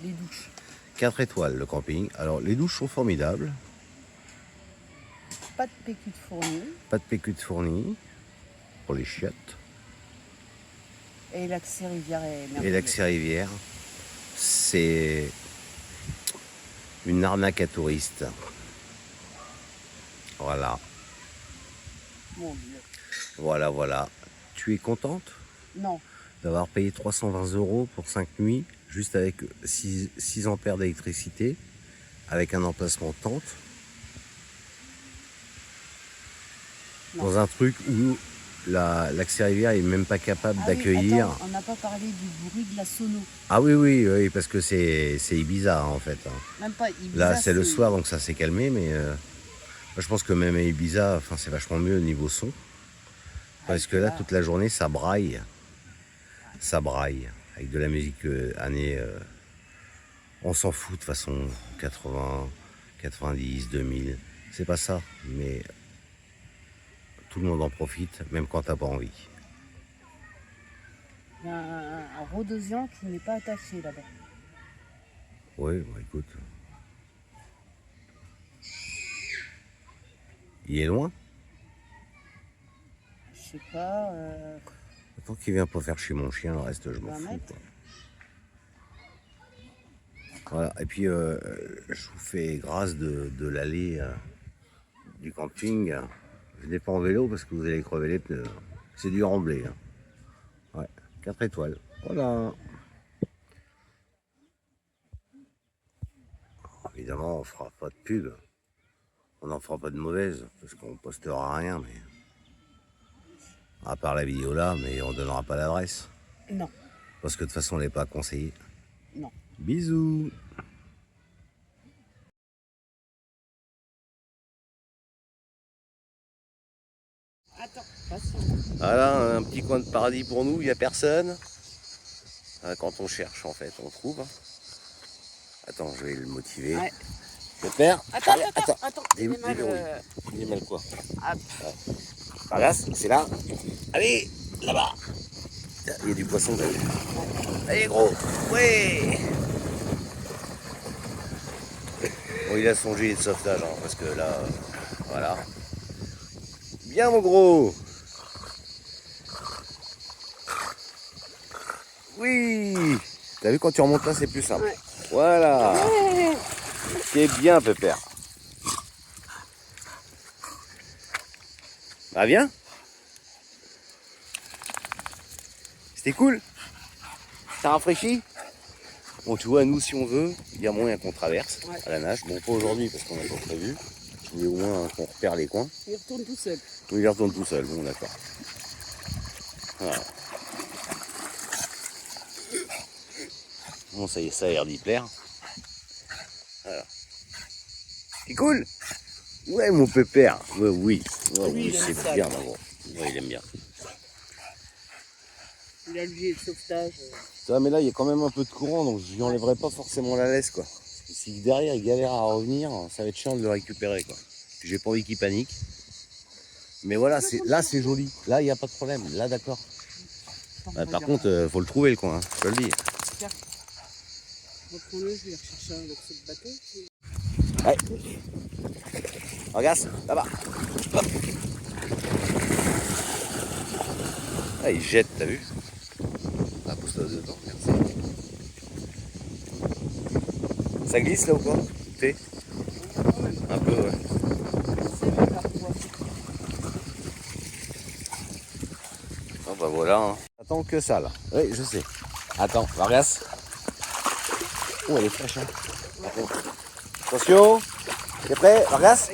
Les douches. 4 étoiles le camping. Alors les douches sont formidables. Pas de PQ de fourni. Pas de PQ de fourni pour les chiottes. Et l'accès rivière est merveilleux. Et l'accès rivière, c'est une arnaque à touristes. Voilà. Mon Dieu. Voilà, voilà. Tu es contente Non. d'avoir payé 320 € pour 5 nuits, juste avec 6 ampères d'électricité, avec un emplacement tente, Non. dans un truc où l'accès rivière est même pas capable d'accueillir. On n'a pas parlé du bruit de la sono. Ah oui, oui, oui, parce que c'est Ibiza en fait. Même pas Ibiza. Là, c'est le soir, donc ça s'est calmé, mais je pense que même à Ibiza, enfin, c'est vachement mieux au niveau son. Parce que là, toute la journée, ça braille. Ça braille. Avec de la musique année... on s'en fout de toute façon, 80, 90, 2000. C'est pas ça, mais tout le monde en profite, même quand t'as pas envie. Il y a un rhododien qui n'est pas attaché là-bas. Oui, bah écoute. Il est loin? Je sais pas. Tant qu'il vient pas faire chez mon chien, le reste je m'en 20 fous. mètres. Quoi. Voilà, et puis je vous fais grâce de l'allée du camping. Venez pas en vélo parce que vous allez crever les pneus. C'est du remblai. Hein. Ouais, 4 étoiles. Voilà. Évidemment, on fera pas de pub. On n'en fera pas de mauvaise parce qu'on postera rien, mais à part la vidéo là, mais on donnera pas l'adresse. Non. Parce que de toute façon, elle n'est pas conseillée. Non. Bisous. Attends, passe. Voilà, un petit coin de paradis pour nous, il n'y a personne. Quand on cherche, en fait, on trouve. Attends, je vais le motiver. Ouais. Pépère. Attends. Déverrouille. Il est mal quoi? Hop. Regarde, c'est là. Allez, là-bas. Il y a du poisson, t'as vu? Allez, gros. Ouais. Bon, il a son gilet de sauvetage, hein, parce que là, voilà. Bien, mon gros. Oui. T'as vu, quand tu remontes là, c'est plus simple. Ouais. Voilà. Ouais. C'est bien, Pépère. Ah, viens. C'était cool. Ça rafraîchit. Bon, tu vois, nous, si on veut, il y a moyen qu'on traverse à la nage. Bon, pas aujourd'hui parce qu'on n'a pas prévu. Mais au moins qu'on repère les coins. Il retourne tout seul. Oui, il retourne tout seul. Bon, d'accord. Voilà. Bon, ça y est, ça a l'air d'y plaire. Voilà. C'est cool. Ouais, mon Pépère. Ouais, oui. Ouais, oui, c'est bien, mon gros. Ouais, il aime bien. Il a le gilet de sauvetage. Ça, mais là, il y a quand même un peu de courant, donc je lui enlèverai pas forcément la laisse, quoi. Parce que si derrière, il galère à revenir, ça va être chiant de le récupérer, quoi. J'ai pas envie qu'il panique. Mais voilà, là, c'est joli. Là, il n'y a pas de problème. Là, d'accord. Par contre, faut le trouver, le coin, hein, je te le dis. Tiens. Reprends-le, je vais rechercher un morceau de bateau. Ouais. Regarde, là-bas. Hop. Ah, il jette, t'as vu? Ah, pousse-toi dedans, merci. Ça glisse là ou quoi? T'es un peu, ouais. Oh, bah voilà. Hein. Attends que ça là. Oui, je sais. Attends, Vargas. Oh, elle est fraîche. Hein. Attention. T'es prêt, Vargas?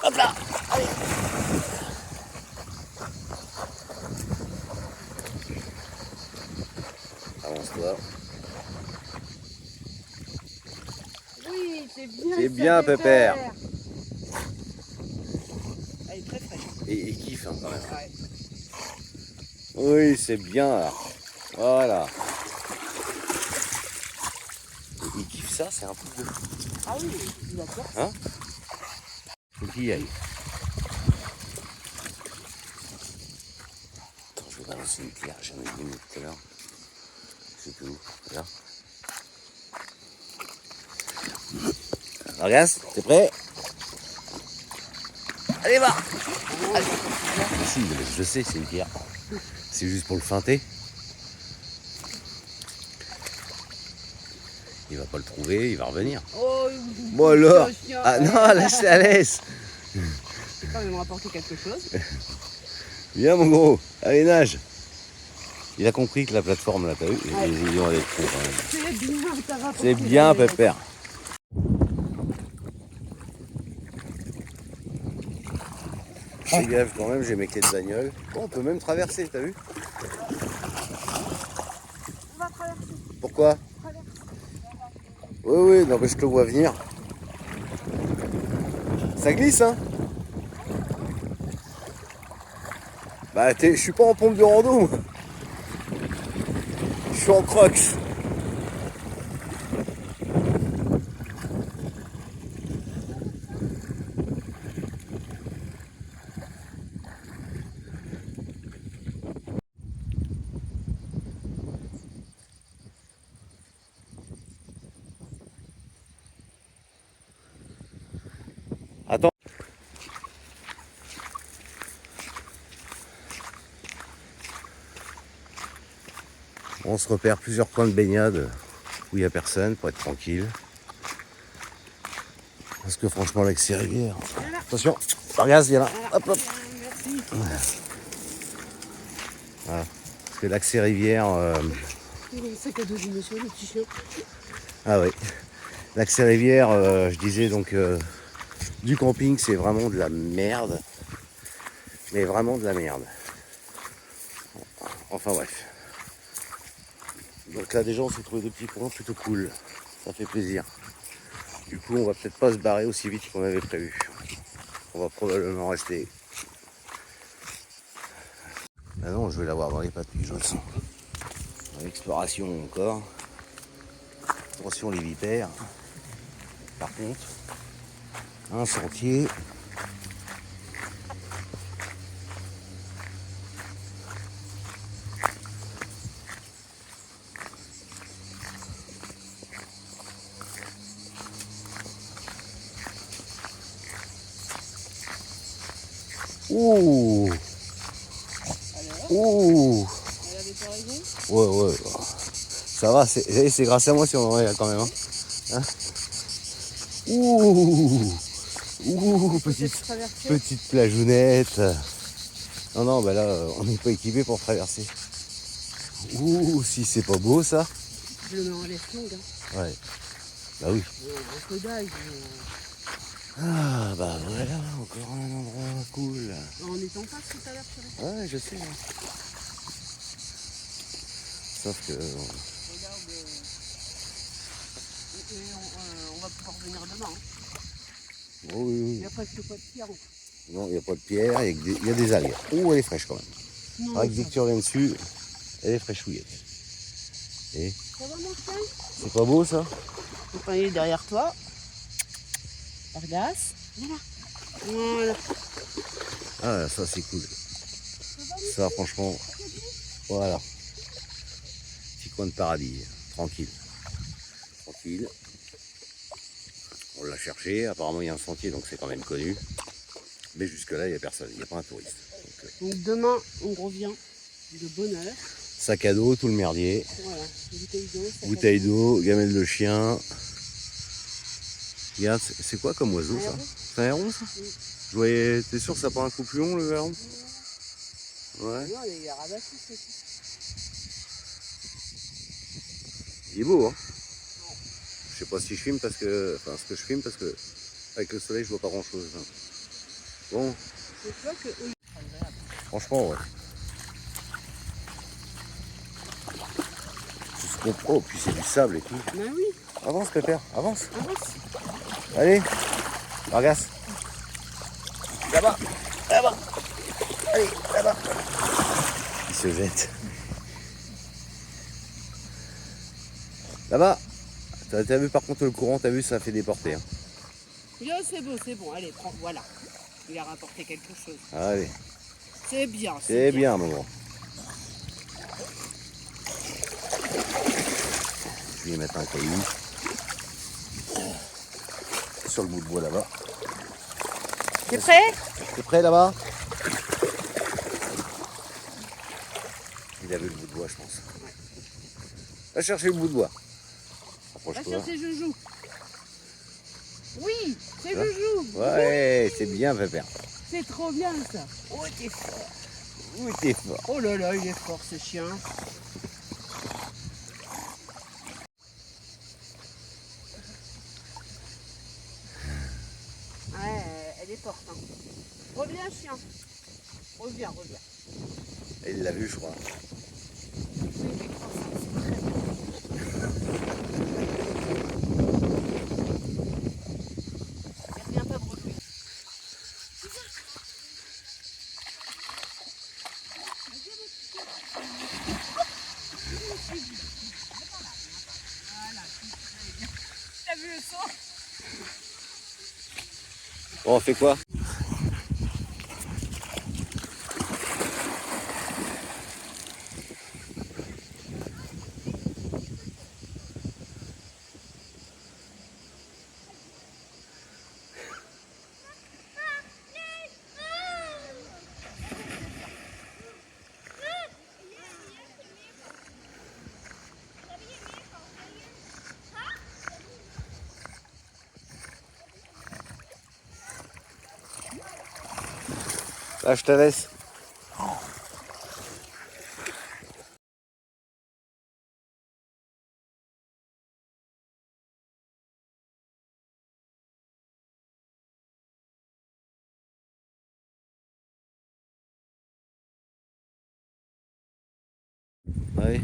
Hop là. Allez. Avance-toi. Oui, c'est bien. C'est bien, Pépère. Elle est très fraîche. Et il kiffe hein, quand même. Ouais. Oui, c'est bien là. Voilà. Et il kiffe ça, c'est un truc de fou. Ah oui, il adore. Hein? Faut qu'il y aille. Attends, je vais balancer une pierre, j'en ai une tout à l'heure. Je sais plus où. Là. Regarde, t'es prêt? Allez, va! Allez. Si, je sais, c'est une pierre. C'est juste pour le feinter. Il va pas le trouver, il va revenir. Oh, Bon alors! Ah non, laisse la laisse! Je sais pas, il me rapporter quelque chose. Viens mon gros, allez nage! Il a compris que la plateforme là, t'as vu? Ouais. Ils vont aller trop quand même. C'est bien, t'as rapporté. C'est bien, Pépère. Fais gaffe quand même, j'ai mes clés de bagnole. Bon, on peut même traverser, t'as vu? On va traverser. Pourquoi? Oui, oui, non mais je te vois venir. Ça glisse, hein? Bah, je suis pas en pompe de rando, moi. Je suis en crocs. Attends. On se repère plusieurs points de baignade où il n'y a personne pour être tranquille. Parce que franchement, avec ces rivières. Attention, regarde, il y en a. Hop, hop. Merci. Voilà. Parce que l'accès rivière. Il sac à dos du monsieur, le petit chien. Ah oui. L'accès rivière, je disais donc du camping, c'est vraiment de la merde. Mais vraiment de la merde. Enfin bref. Donc là déjà on s'est trouvé des petits coins plutôt cool. Ça fait plaisir. Du coup on va peut-être pas se barrer aussi vite qu'on avait prévu. On va probablement rester. Ah non, je vais l'avoir dans les papilles, je le sens. Dans l'exploration encore. Attention les vipères. Par contre, un sentier. Ouh! Ouh! Elle avait pas raison. Ouais, ouais. Ça va, c'est grâce à moi si on en est là quand même. Hein? Ouh! Ouh, petite plageounette. Non, non, bah là, on n'est pas équipé pour traverser. Ouh, si c'est pas beau ça. Je le mets en laisse longue. Hein. Ouais. Bah oui. Un peu d'ail. Ah, bah voilà, encore un endroit cool. On est en face tout à l'heure, chérie. Ouais, je sais. Hein. Sauf que. Regarde. On va pouvoir venir demain. Hein. Oh, oui, Il oui. n'y a presque pas de pierre. Non, il n'y a pas de pierre, il y a des algues. Ouh, elle est fraîche quand même. Non, Avec dès que tu reviens dessus, elle est fraîchouillette. Et ça va mon chien? c'est pas beau ça? Le panier est derrière toi. Regarde. Voilà. Voilà. Ah, ça c'est cool. Ça franchement, voilà. Petit coin de paradis, tranquille. Tranquille. On l'a cherché, apparemment il y a un sentier donc c'est quand même connu. Mais jusque là il n'y a personne, il n'y a pas un touriste. Donc demain on revient de bonne heure. Sac à dos, tout le merdier. Voilà. Bouteille d'eau, gamelle de chien. Regarde, c'est quoi comme oiseau ça? C'est un héron ça? Oui. Je voyais, t'es sûr que ça n'a pas un couplon le héron? Ouais. Non, il est rabattu, c'est tout. Il est beau hein. Je sais pas si je filme parce que. Enfin ce que je filme parce que avec le soleil je vois pas grand chose. Hein. Bon. C'est toi que eux. Franchement ouais. Je comprends, oh, puis c'est du sable et tout. Bah oui, Avance Pépère, avance. avance. Allez, regarde. Là-bas, là-bas. Allez, là-bas. Il se jette. Là-bas. T'as vu par contre le courant, t'as vu ça fait déporter. Hein. Yo, c'est beau, c'est bon. Allez, prends, voilà. Il a rapporté quelque chose. Allez, C'est bien. c'est bien mon gros. Je vais mettre un caillou. sur le bout de bois là-bas. T'es prêt? T'es prêt là-bas? Il a vu le bout de bois, je pense. Va chercher le bout de bois. Va Approche-toi. chercher Joujou. Oui, c'est Hein? Joujou. Ouais, c'est bien, Pépère. C'est trop bien ça. Oh, t'es fort. Oui, t'es fort. Oh là là, il est fort ce chien. Ouais, elle est forte. Hein. Reviens, chien. Reviens, reviens. Il l'a vu, je crois. Oui, mais croissant, c'est très bien. Elle revient pas bredouille. T'as vu le son? Bon, on fait quoi? Là, je te laisse. Oui.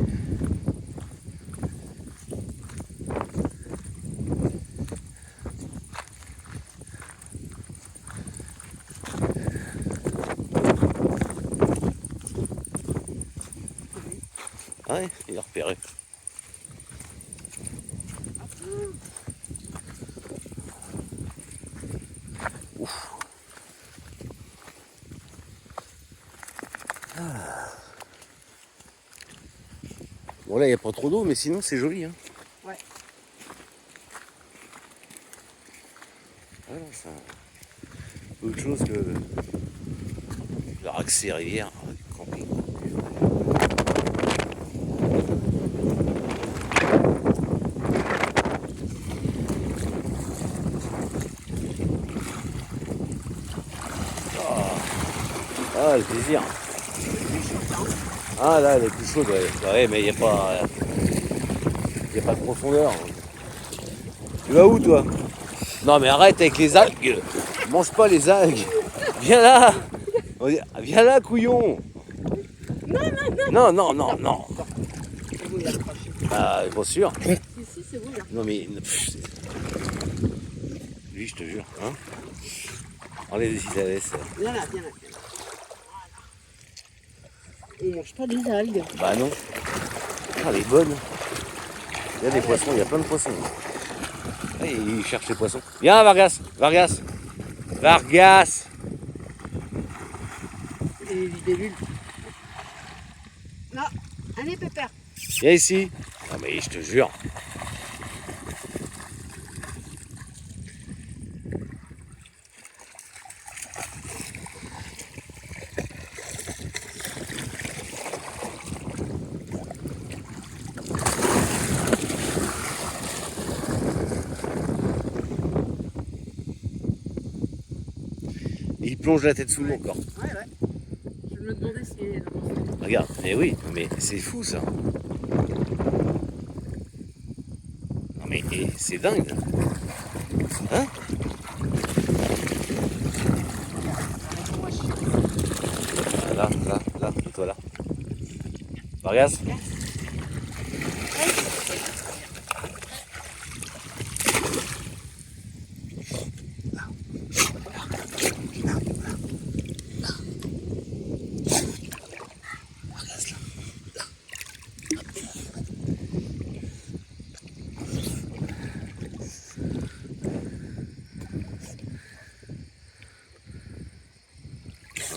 Ouais, il a repéré. Ouf. Ah. Bon, là, il n'y a pas trop d'eau, mais sinon, c'est joli. Hein. Ouais. Voilà, c'est autre chose que le accès rivière, camping. Ah, le plaisir. Ah là, elle est plus chaude, ouais. Ouais, mais il n'y a pas de profondeur. Tu vas où, toi? Non, mais arrête avec les algues. Mange pas les algues. Viens là. Viens là, couillon. Non, non, non, non. C'est bon, il accroche. Ah, bien sûr. Ici, c'est bon, il accroche. Non, mais... Lui, je te jure. Hein, enlève ici la laisse. Viens là, viens là. On mange pas des algues. Bah non. Ah, elle est bonne. Il y a des poissons, il y a plein de poissons. Ah, il cherche les poissons. Viens, Vargas. Vargas. Vargas. Et des bulles. Non, allez, Pépère. Viens ici. Non, mais je te jure. Il plonge la tête sous l'eau encore. Ouais, ouais. Je me demandais si elle est dans. Regarde, mais oui, mais c'est fou ça. Non mais c'est dingue. Hein? Là, toi là. Vargas?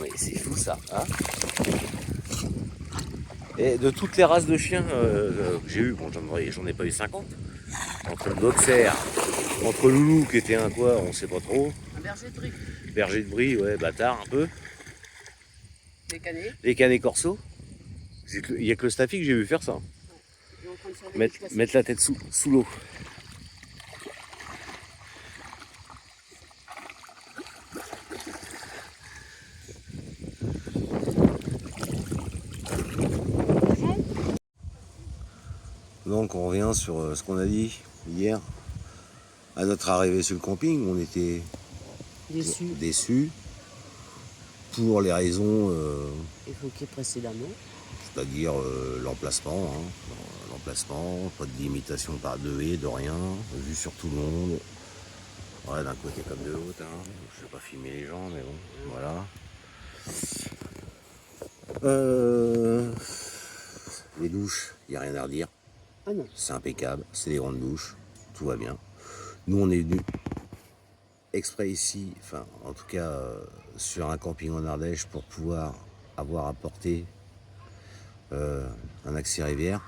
Mais c'est fou ça, hein? Et de toutes les races de chiens que j'ai eu, bon j'en ai pas eu 50, entre le boxer, Entre Loulou qui était un quoi, on sait pas trop. Un berger de Brie. Berger de Brie, ouais, bâtard un peu. Des canets. Les canets corso. Il n'y a que le staffy que j'ai vu faire ça. Et en train de surveiller les poissons. Mettre la tête sous l'eau. Donc on revient sur ce qu'on a dit hier. À notre arrivée sur le camping, on était déçus pour les raisons, Évoqué précédemment. c'est-à-dire l'emplacement. L'emplacement, pas de limitation par deux et de rien, vu sur tout le monde. Ouais, d'un côté comme de l'autre. Je vais pas filmer les gens, mais bon, voilà. Les douches, il n'y a rien à redire. Ah non. C'est impeccable, c'est des grandes douches, tout va bien. Nous, on est venus exprès ici, enfin, en tout cas, sur un camping en Ardèche pour pouvoir avoir apporté un accès rivière.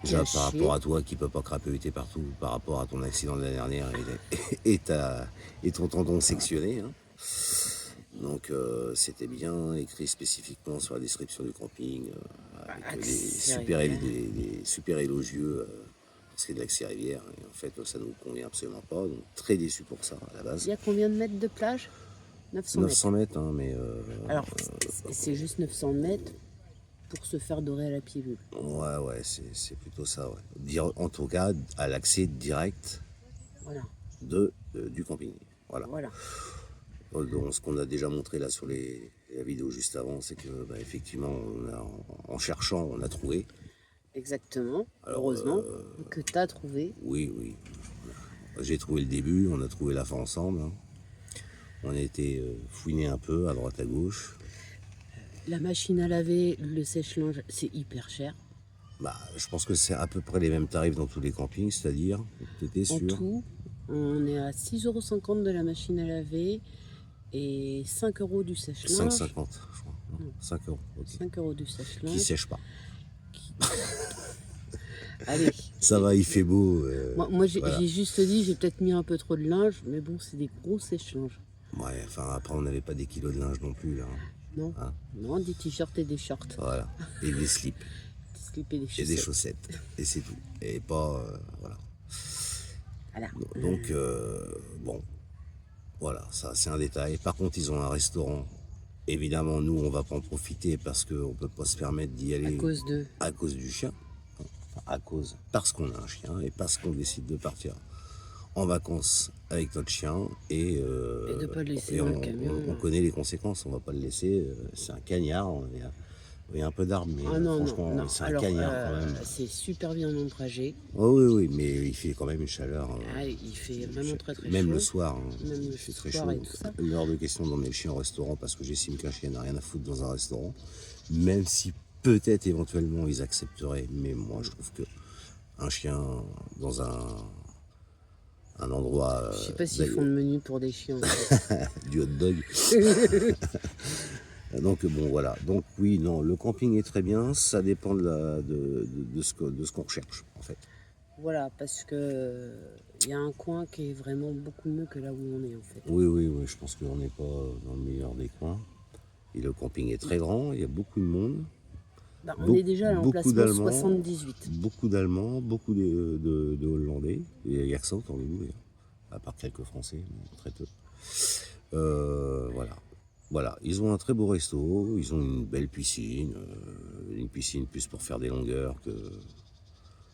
Déjà, par rapport à toi qui ne peut pas crapahuter partout, par rapport à ton accident de l'année dernière et ton tendon sectionné. Hein. Donc, c'était bien écrit spécifiquement sur la description du camping, avec des super élogieux. Parce qu'il y a de l'accès rivière, et en fait ça ne nous convient absolument pas, donc très déçu pour ça à la base. Il y a combien de mètres de plage? 900 mètres, hein, mais... Alors, c'est juste 900 mètres pour se faire dorer à la pilule. Ouais, c'est plutôt ça, ouais. En tout cas, à l'accès direct Voilà. du camping. Voilà. Donc, ce qu'on a déjà montré là sur la vidéo juste avant, c'est que effectivement, en cherchant, on a trouvé. Exactement. Alors, heureusement que tu as trouvé. Oui. J'ai trouvé le début, on a trouvé la fin ensemble. Hein. On a été fouiné un peu à droite à gauche. La machine à laver, le sèche-linge, c'est hyper cher. Je pense que c'est à peu près les mêmes tarifs dans tous les campings, c'est-à-dire, tu étais sûr? En tout, on est à 6,50 € de la machine à laver et 5 € du sèche-linge. 5,50 €, je crois. Non, 5 €. Okay. 5 € du sèche-linge. Qui sèche pas. Allez. Ça va, il fait beau. Moi j'ai juste dit, j'ai peut-être mis un peu trop de linge, mais bon, c'est des gros sèche-linge. Ouais, enfin, après, on n'avait pas des kilos de linge non plus, là. Non, hein? Non, des t-shirts et des shorts. Voilà, et des slips. Des slips et des chaussettes. Et des chaussettes, et c'est tout. Et pas, voilà. Donc, bon, voilà, ça, c'est un détail. Par contre, ils ont un restaurant. Évidemment, nous, on va pas en profiter parce qu'on ne peut pas se permettre d'y aller à cause du chien. Parce qu'on a un chien et parce qu'on décide de partir en vacances avec notre chien et de pas le laisser dans le camion. On connaît les conséquences, on va pas le laisser. C'est un cagnard, il y a un peu d'armes, mais franchement, c'est un cagnard quand même. C'est super bien ombragé. Oh, oui, mais il fait quand même une chaleur. Il fait vraiment très chaud. Même le soir, Même il fait très chaud. Il est hors de question d'emmener le chien au restaurant parce que j'estime qu'un chien n'a rien à foutre dans un restaurant. Même si peut-être éventuellement ils accepteraient, mais moi je trouve que un chien dans un endroit. Je sais pas s'ils font le menu pour des chiens. Du hot dog. Donc bon voilà. Donc oui, non, le camping est très bien. Ça dépend de ce qu'on recherche en fait. Voilà, parce que il y a un coin qui est vraiment beaucoup mieux que là où on est en fait. Oui, je pense qu'on n'est pas dans le meilleur des coins. Et le camping est très grand. Il y a beaucoup de monde. On est déjà à l'emplacement 78. Beaucoup d'Allemands, beaucoup de Hollandais. Il n'y a que ça autour de nous, à part quelques Français, mais très peu. Voilà, ils ont un très beau resto, ils ont une belle piscine, plus pour faire des longueurs que...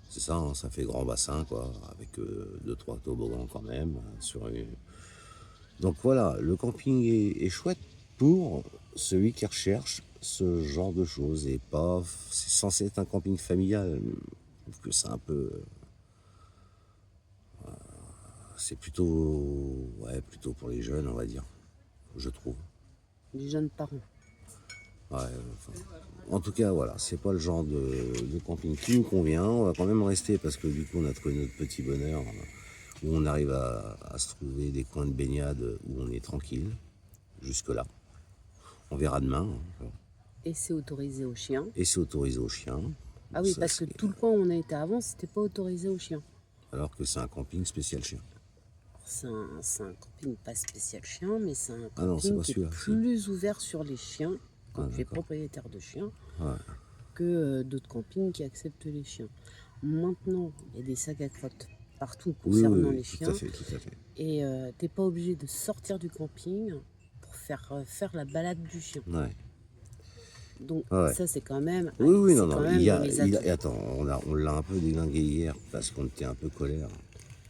C'est ça, hein, ça fait grand bassin, quoi, avec 2-3 toboggans quand même. Donc voilà, le camping est chouette pour celui qui recherche ce genre de choses et pas... C'est censé être un camping familial, je trouve que c'est un peu... c'est plutôt pour les jeunes, on va dire, je trouve. Les jeunes parents. Ouais, en tout cas, voilà, c'est pas le genre de camping qui nous convient. On va quand même rester parce que du coup, on a trouvé notre petit bonheur où on arrive à se trouver des coins de baignade où on est tranquille, jusque-là. On verra demain. Hein. Et c'est autorisé aux chiens. Ah oui, parce que tout le coin où on a été avant, c'était pas autorisé aux chiens. Alors que c'est un camping spécial chien. c'est un camping pas spécial chien, mais c'est un Ah non, c'est camping pas qui est celui-là. plus ouvert sur les chiens quand Ah, tu es d'accord. propriétaire de chiens Ouais. que d'autres campings qui acceptent les chiens. Maintenant, il y a des sacs à crottes partout Oui, concernant oui, les oui, tout à chiens fait, tout à fait. et t'es pas obligé de sortir du camping pour faire la balade du chien. Ouais. Donc Ouais. ça c'est quand même, Oui, oui, non, c'est non, quand mais même dans les atouts. attends, on l'a un peu déglingué hier parce qu'on était un peu colère,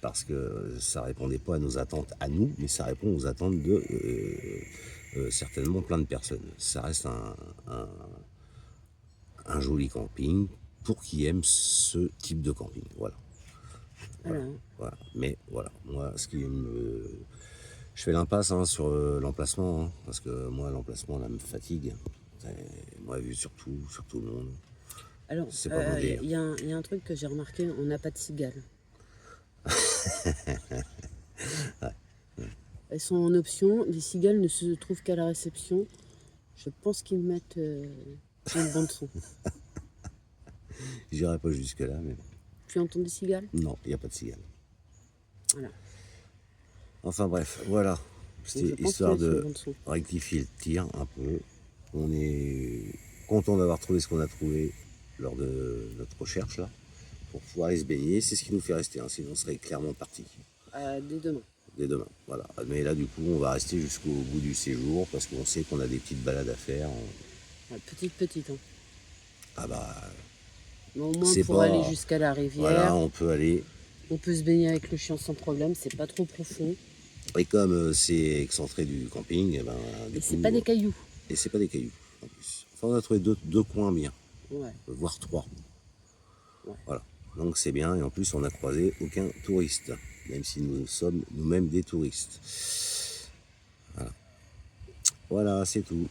parce que ça répondait pas à nos attentes à nous, mais ça répond aux attentes de certainement plein de personnes. Ça reste un joli camping pour qui aime ce type de camping. Voilà. Voilà. Voilà. Voilà. Mais voilà, moi, ce qui me. Je fais l'impasse hein, sur l'emplacement, hein, parce que moi, l'emplacement, là, me fatigue. Moi, vu sur tout le monde, Alors, c'est pas mon délire. il y a un truc que j'ai remarqué, on n'a pas de cigales. Elles sont en option, les cigales ne se trouvent qu'à la réception. Je pense qu'ils mettent une bande son. J'irai pas jusque-là, mais Tu entends des cigales? non, il n'y a pas de cigale. Voilà. Enfin bref, voilà. Donc, je C'était pense qu'ils histoire mettent une de bande son. rectifier le tir un peu. On est content d'avoir trouvé ce qu'on a trouvé lors de notre recherche là, pour pouvoir aller se baigner. C'est ce qui nous fait rester, hein, sinon on serait clairement parti Dès demain. dès demain. Voilà. Mais là du coup on va rester jusqu'au bout du séjour parce qu'on sait qu'on a des petites balades à faire. Ouais, petite. Hein. Ah bah Mais au moins c'est pour pas. aller jusqu'à la rivière, Voilà, on peut aller. on peut se baigner avec le chien sans problème, c'est pas trop profond. Et comme c'est excentré du camping, et ben, du Et c'est coup, pas des cailloux. et c'est pas des cailloux en plus. Enfin, on a trouvé deux coins bien, Ouais. voire trois. Ouais. Voilà. Donc c'est bien et en plus on n'a croisé aucun touriste, même si nous sommes nous-mêmes des touristes. Voilà, voilà c'est tout.